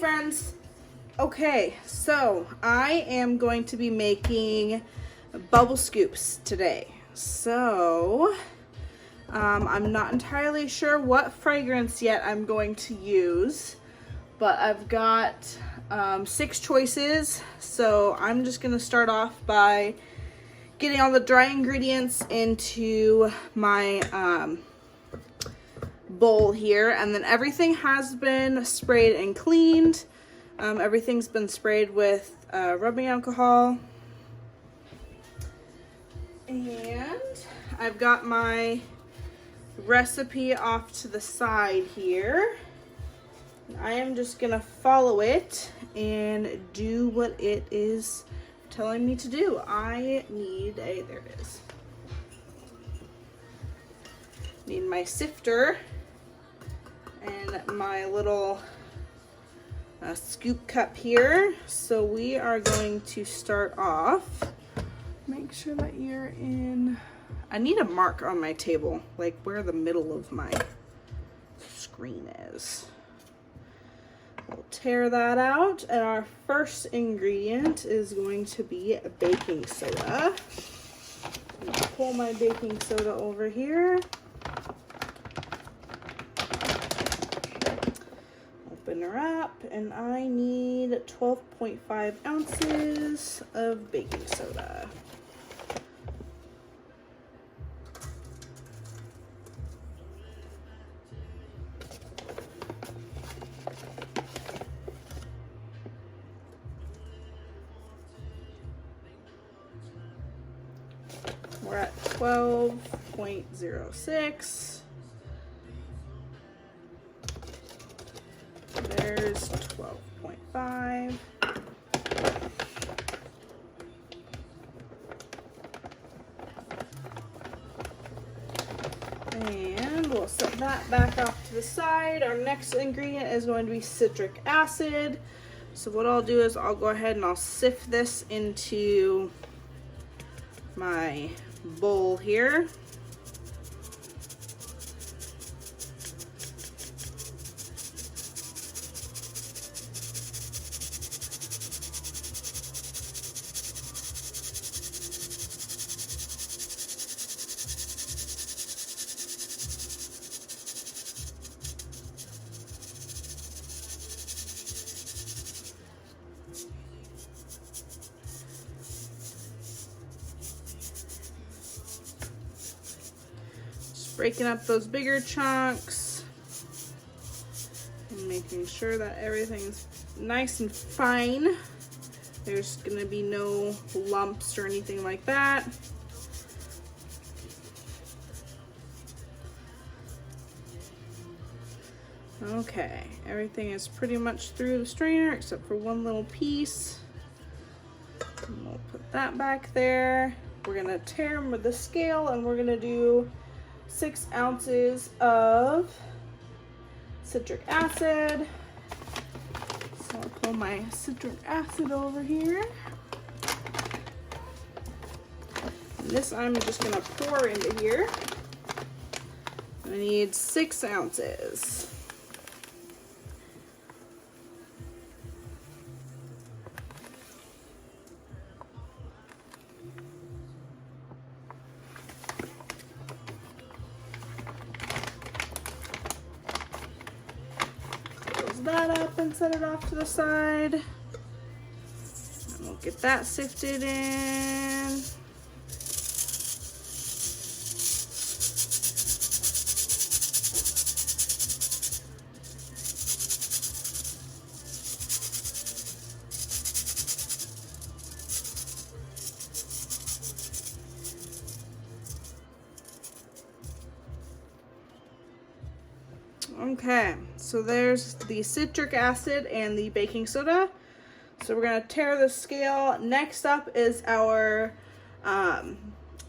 friends. Okay, so I am going to be making bubble scoops today. So I'm not entirely sure what fragrance yet I'm going to use, but I've got 6 choices. So I'm just gonna start off by getting all the dry ingredients into my bowl here, and then everything has been sprayed and cleaned. Everything's been sprayed with rubbing alcohol, and I've got my recipe off to the side here. I am just gonna follow it and do what it is telling me to do. I need there it is. Need my sifter and my little scoop cup here. So we are going to start off. Make sure that you're in. I need a mark on my table, like where the middle of my screen is. We'll tear that out, and our first ingredient is going to be baking soda. I'll pull my baking soda over here. Open her up, and I need 12.5 ounces of baking soda. We're at 12.06. There's 12.5. And we'll set that back off to the side. Our next ingredient is going to be citric acid. So what I'll do is I'll go ahead and I'll sift this into my bowl here. Breaking up those bigger chunks and making sure that everything's nice and fine. There's gonna be no lumps or anything like that. Okay, everything is pretty much through the strainer except for one little piece. And we'll put that back there. We're gonna tear them with the scale, and we're gonna do 6 ounces of citric acid. So I'll pull my citric acid over here. And this I'm just gonna pour into here. I need 6 ounces. That up and set it off to the side. And we'll get that sifted in. Okay, so there's the citric acid and the baking soda. So we're gonna tear the scale. Next up is our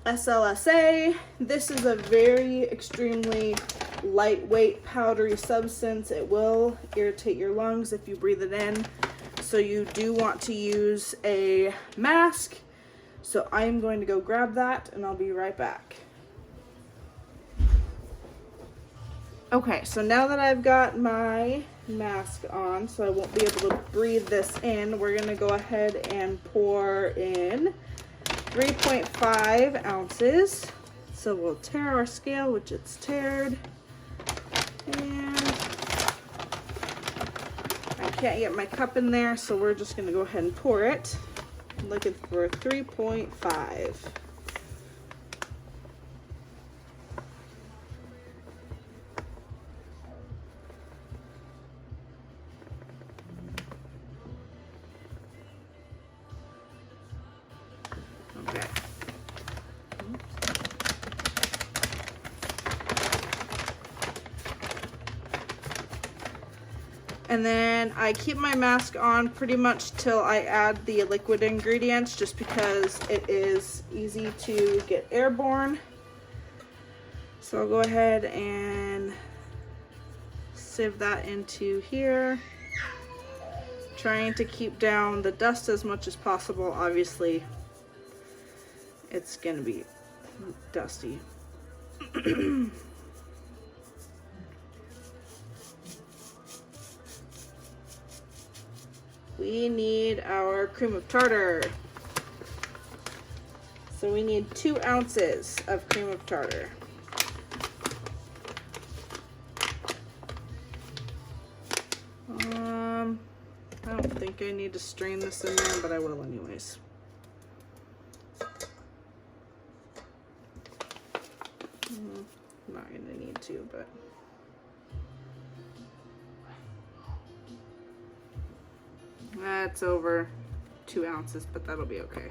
SLSA. This is a very extremely lightweight powdery substance. It will irritate your lungs if you breathe it in. So you do want to use a mask. So I'm going to go grab that and I'll be right back. Okay, so now that I've got my mask on, so I won't be able to breathe this in. We're gonna go ahead and pour in 3.5 ounces. So we'll tare our scale, which it's tared. And I can't get my cup in there, so we're just gonna go ahead and pour it. Looking for 3.5. Okay. And then I keep my mask on pretty much till I add the liquid ingredients, just because it is easy to get airborne. So I'll go ahead and sieve that into here, trying to keep down the dust as much as possible. Obviously, it's gonna be dusty. We need our cream of tartar. So we need 2 ounces of cream of tartar. I don't think I need to strain this in there, but I will anyways. I'm not gonna need to, but that's over 2 ounces, but that'll be okay.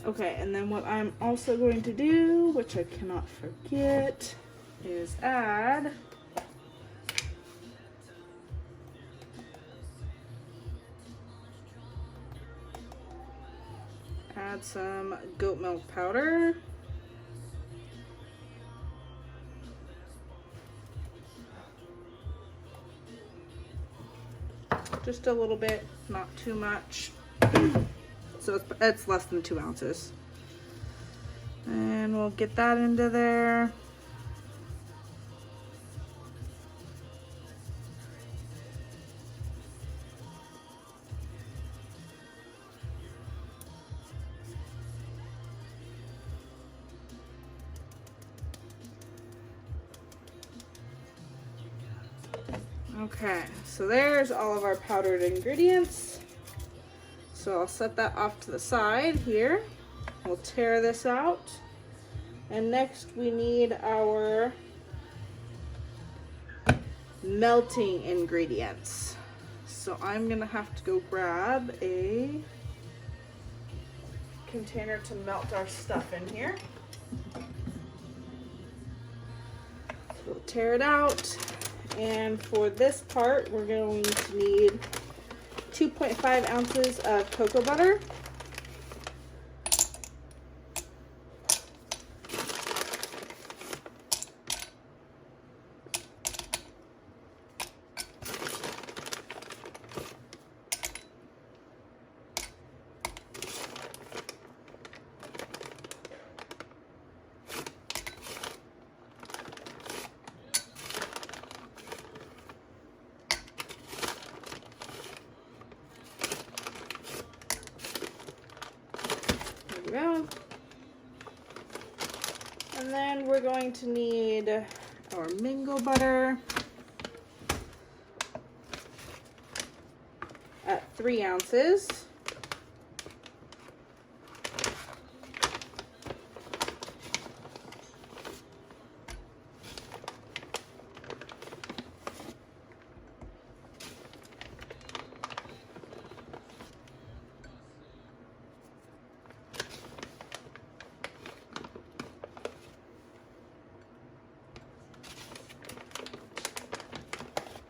Okay, and then what I'm also going to do, which I cannot forget, is add some goat milk powder. Just a little bit, not too much. So it's less than 2 ounces. And we'll get that into there. Okay, so there's all of our powdered ingredients. So I'll set that off to the side here. We'll tare this out. And next we need our melting ingredients. So I'm gonna have to go grab a container to melt our stuff in here. So we'll tear it out. And for this part, we're going to need 2.5 ounces of cocoa butter. Go. And then we're going to need our mango butter at 3 ounces.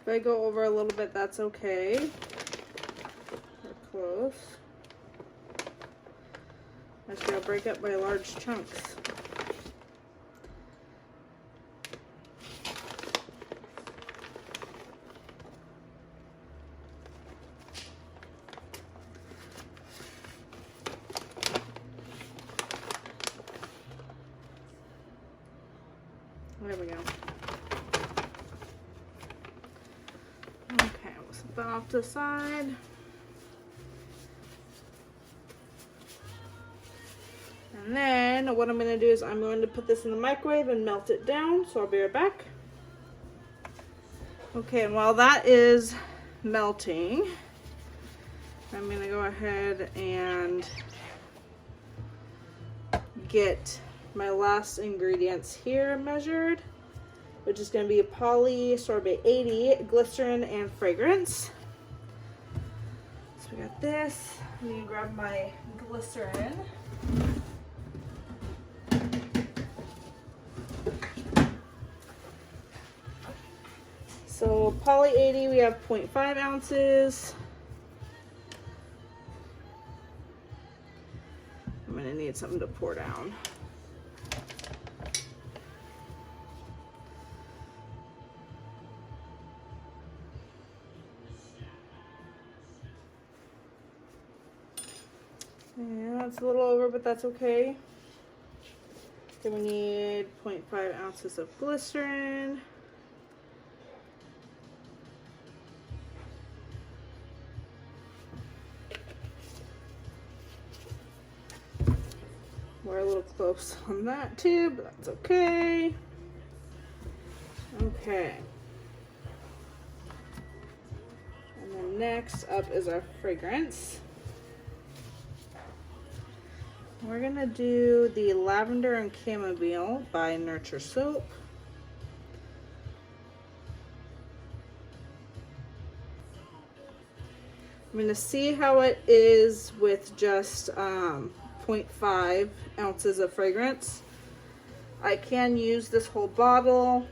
If I go over a little bit, that's okay. We're close. Actually, I'll break up by large chunks. off to the side. And then what I'm going to do is I'm going to put this in the microwave and melt it down. So I'll be right back. Okay, and while that is melting, I'm going to go ahead and get my last ingredients here measured, which is going to be Poly Sorbet 80, glycerin, and fragrance. So we got this. I'm going to grab my glycerin. So Poly 80, we have 0.5 ounces. I'm going to need something to pour down. Yeah, that's a little over, but that's okay. Then we need 0.5 ounces of glycerin. We're a little close on that too, but that's okay. Okay. And then next up is our fragrance. We're gonna do the Lavender and Chamomile by Nurture Soap. I'm gonna see how it is with just 0.5 ounces of fragrance. I can use this whole bottle,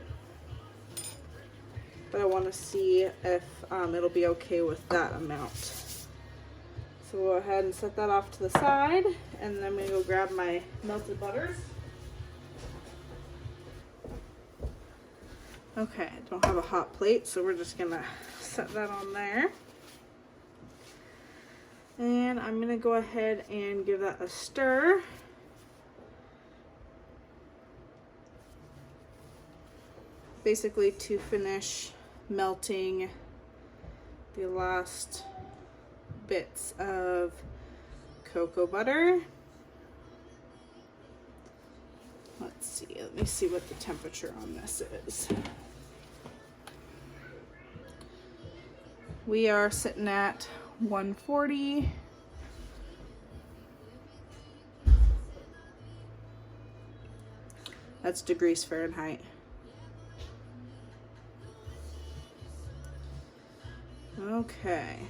but I want to see if it'll be okay with that amount. So we'll go ahead and set that off to the side, and then I'm going to go grab my melted butters. Okay, I don't have a hot plate, so we're just going to set that on there. And I'm going to go ahead and give that a stir. Basically to finish melting the last bits of cocoa butter. Let's see, let me see what the temperature on this is. We are sitting at 140. That's degrees Fahrenheit. Okay.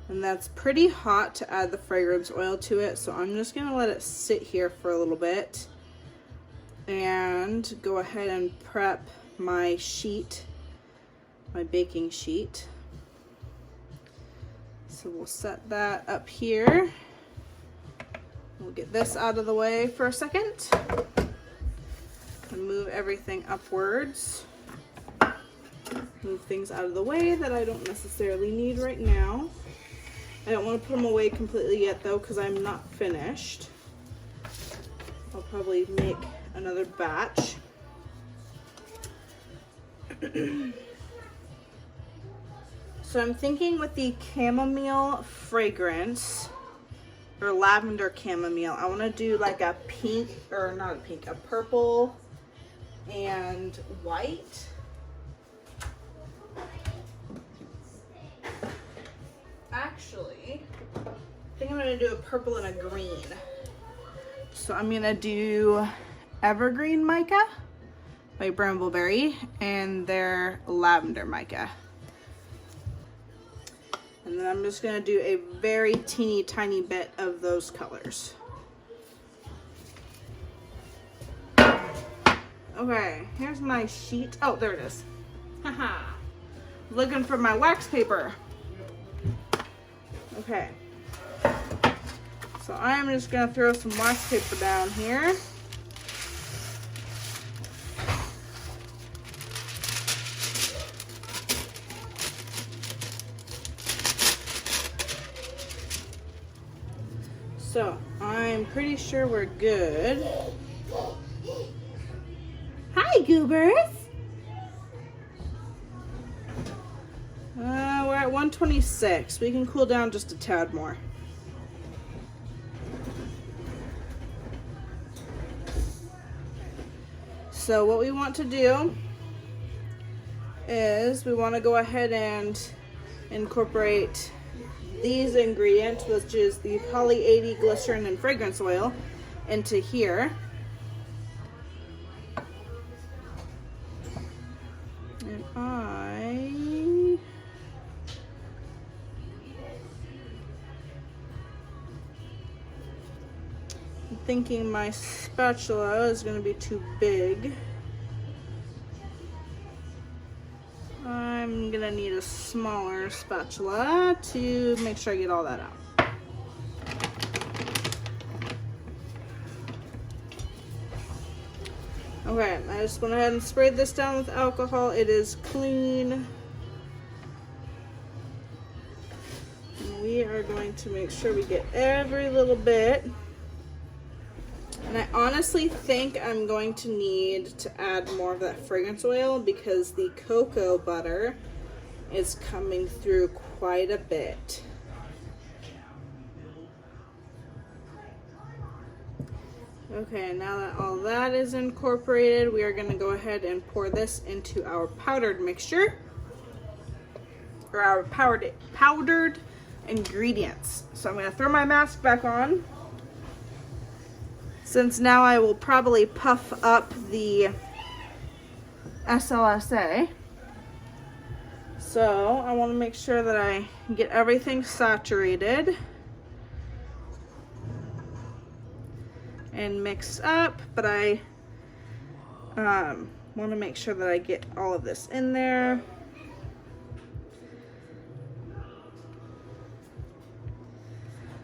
And that's pretty hot to add the fragrance oil to it, so I'm just gonna let it sit here for a little bit and go ahead and prep my sheet, my baking sheet. So we'll set that up here. We'll get this out of the way for a second and move everything upwards. Move things out of the way that I don't necessarily need right now. I don't want to put them away completely yet though, because I'm not finished. I'll probably make another batch. So I'm thinking with the chamomile fragrance, or lavender chamomile, I want to do like a pink, or not a pink, a purple and white. Actually, I think I'm going to do a purple and a green. So I'm going to do Evergreen Mica by Brambleberry and their Lavender Mica. And then I'm just going to do a very teeny tiny bit of those colors. Okay, here's my sheet. Oh, there it is. Haha. Looking for my wax paper. Okay. So I'm just going to throw some wax paper down here. So I'm pretty sure we're good. Hi, goobers. 126. We can cool down just a tad more. So what we want to do is we want to go ahead and incorporate these ingredients, which is the Poly 80 glycerin and fragrance oil, into here. And I'm thinking my spatula is going to be too big. I'm gonna need a smaller spatula to make sure I get all that out. Okay, I just went ahead and sprayed this down with alcohol. It is clean. And we are going to make sure we get every little bit. And I honestly think I'm going to need to add more of that fragrance oil because the cocoa butter is coming through quite a bit. Okay, now that all that is incorporated, we are going to go ahead and pour this into our powdered mixture, or our powdered ingredients. So I'm going to throw my mask back on, since now I will probably puff up the SLSA. So I want to make sure that I get everything saturated and mixed up, but I want to make sure that I get all of this in there.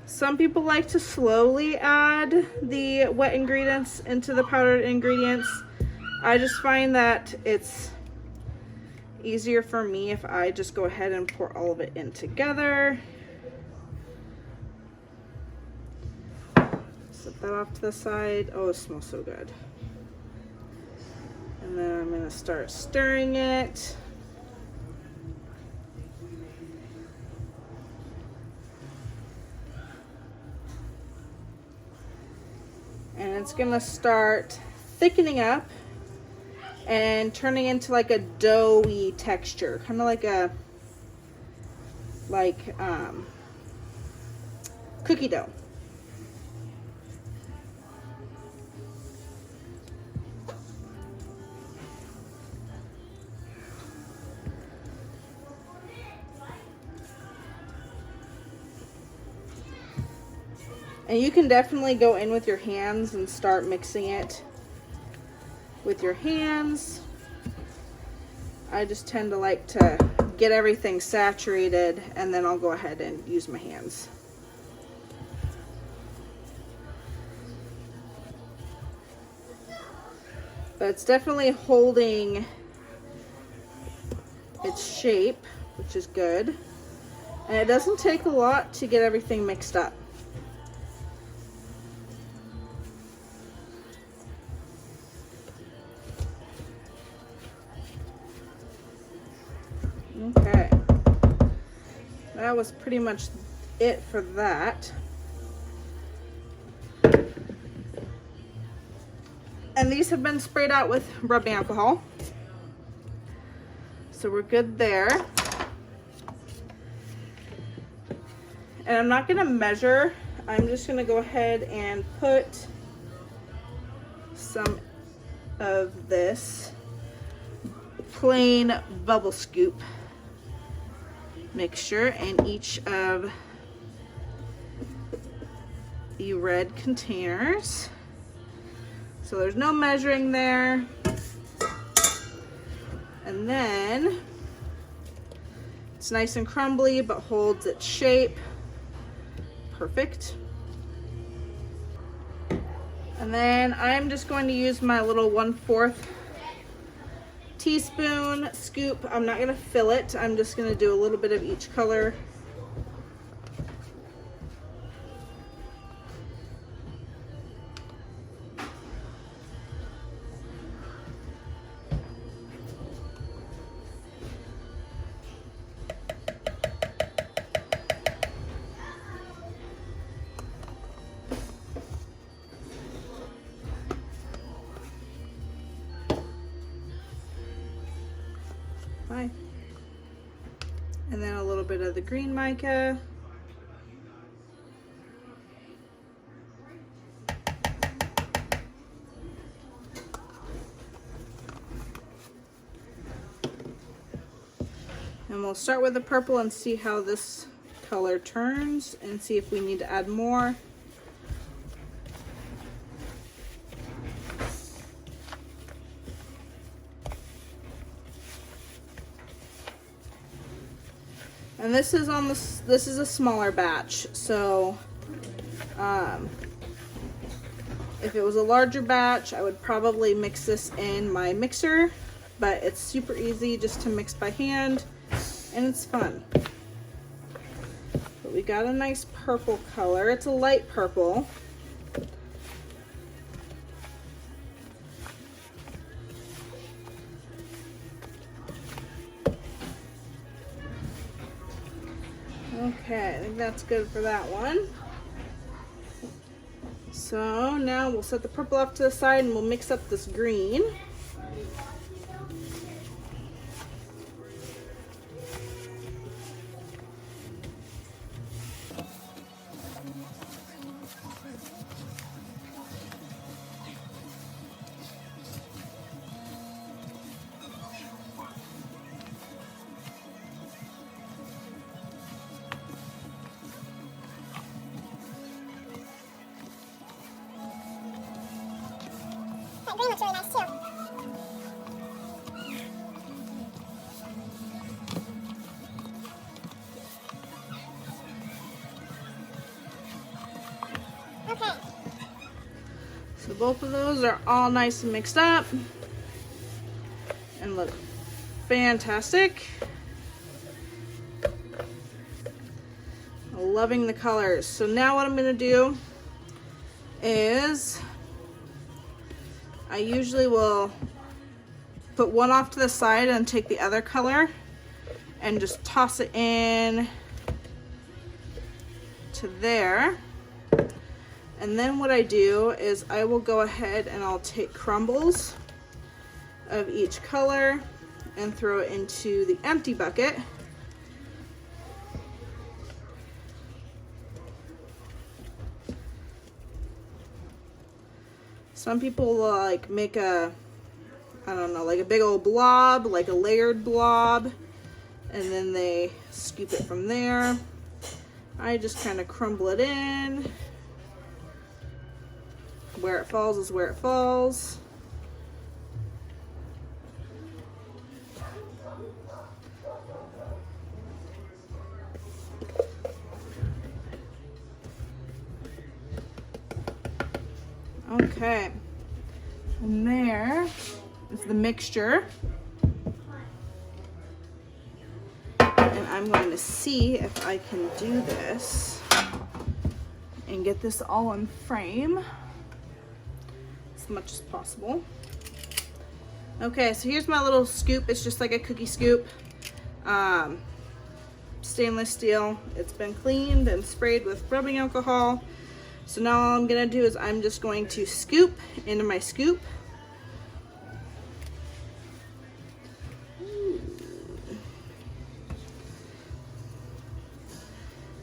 Some people like to slowly add the wet ingredients into the powdered ingredients. I just find that it's easier for me if I just go ahead and pour all of it in together. Set that off to the side. Oh, it smells so good. And then I'm going to start stirring it. And it's going to start thickening up and turning into like a doughy texture, kind of like cookie dough. And you can definitely go in with your hands and start mixing it with your hands. I just tend to like to get everything saturated, and then I'll go ahead and use my hands. But it's definitely holding its shape, which is good. And it doesn't take a lot to get everything mixed up. Okay, that was pretty much it for that. And these have been sprayed out with rubbing alcohol, so we're good there. And I'm not going to measure, I'm just going to go ahead and put some of this plain bubble scoop mixture in each of the red containers. So there's no measuring there. And then it's nice and crumbly but holds its shape. Perfect. And then I'm just going to use my little 1/4 teaspoon scoop. I'm not going to fill it. I'm just going to do a little bit of each color. Bye. And then a little bit of the green mica. And we'll start with the purple and see how this color turns and see if we need to add more. And this is on this is a smaller batch, so if it was a larger batch, I would probably mix this in my mixer, but it's super easy just to mix by hand, and it's fun. But we got a nice purple color. It's a light purple. Okay, I think that's good for that one. So now we'll set the purple off to the side and we'll mix up this green. That green looks really nice too. Okay. So both of those are all nice and mixed up and look fantastic. Loving the colors. So now what I'm going to do is I usually will put one off to the side and take the other color and just toss it in to there. And then what I do is I will go ahead and I'll take crumbles of each color and throw it into the empty bucket. Some people will like make a, I don't know, like a big old blob, like a layered blob, and then they scoop it from there. I just kind of crumble it in. Where it falls is where it falls. Okay, and there is the mixture. And I'm going to see if I can do this and get this all in frame as much as possible. Okay, so here's my little scoop. It's just like a cookie scoop. Stainless steel. It's been cleaned and sprayed with rubbing alcohol. So now all I'm gonna do is I'm just going to scoop into my scoop.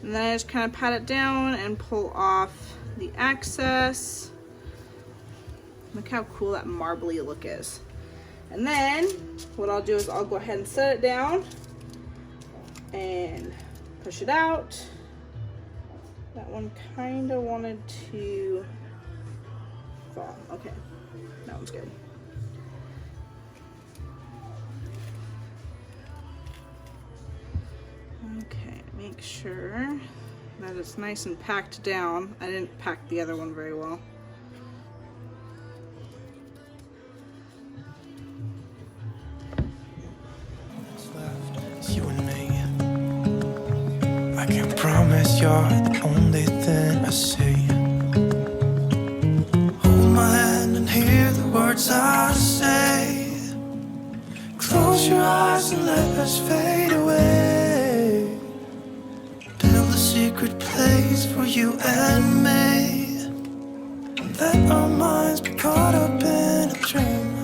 And then I just kind of pat it down and pull off the excess. Look how cool that marbly look is. And then what I'll do is I'll go ahead and set it down and push it out. That one kind of wanted to fall. Okay, that one's good. Okay, make sure that it's nice and packed down. I didn't pack the other one very well. You and me. I can't promise you're the only thing I see. Hold my hand and hear the words I say. Close your eyes and let us fade away. Build a secret place for you and me. And let our minds be caught up in a dream.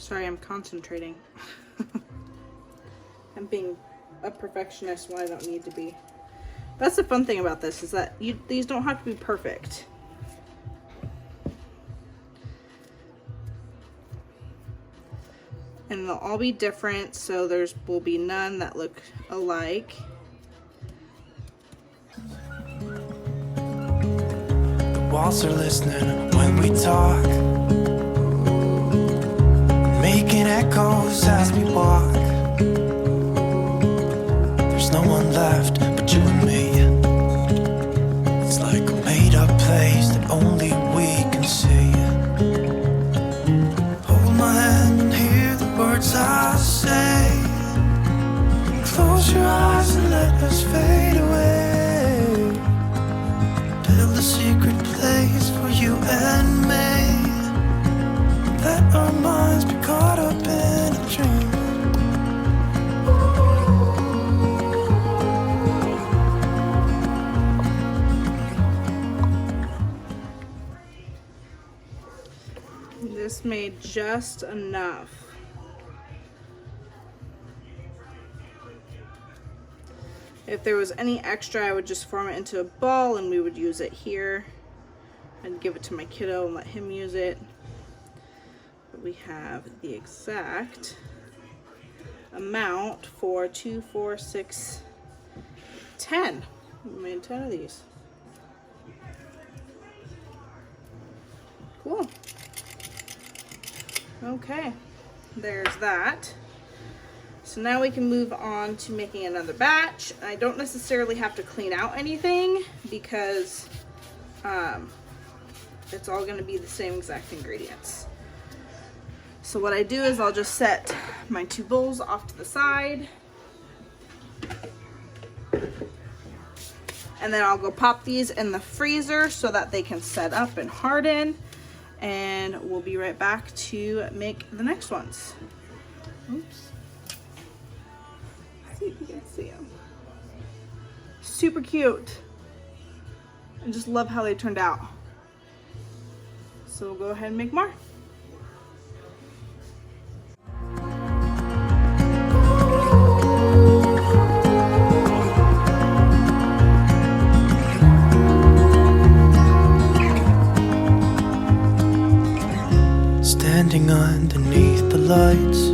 Sorry, I'm concentrating. I'm being a perfectionist when I don't need to be. That's the fun thing about this, is that these don't have to be perfect. And they'll all be different, so will be none that look alike. The walls are listening when we talk, making echoes as we walk. There's no one left but you and me. It's like a made-up place that only we can see. Hold my hand and hear the words I say. Close your eyes and let us fade away. Build a secret place for you and me. Let our minds be caught up in a dream. This made just enough. If there was any extra, I would just form it into a ball and we would use it here. I'd give it to my kiddo and let him use it. But we have the exact amount for 2, 4, 6, 10. We made 10 of these. Cool. Okay, there's that. So now we can move on to making another batch. I don't necessarily have to clean out anything because it's all going to be the same exact ingredients. So what I do is I'll just set my 2 bowls off to the side. And then I'll go pop these in the freezer so that they can set up and harden. And we'll be right back to make the next ones. Oops. See if you can see them. Super cute. I just love how they turned out. So we'll go ahead and make more. Standing underneath the lights,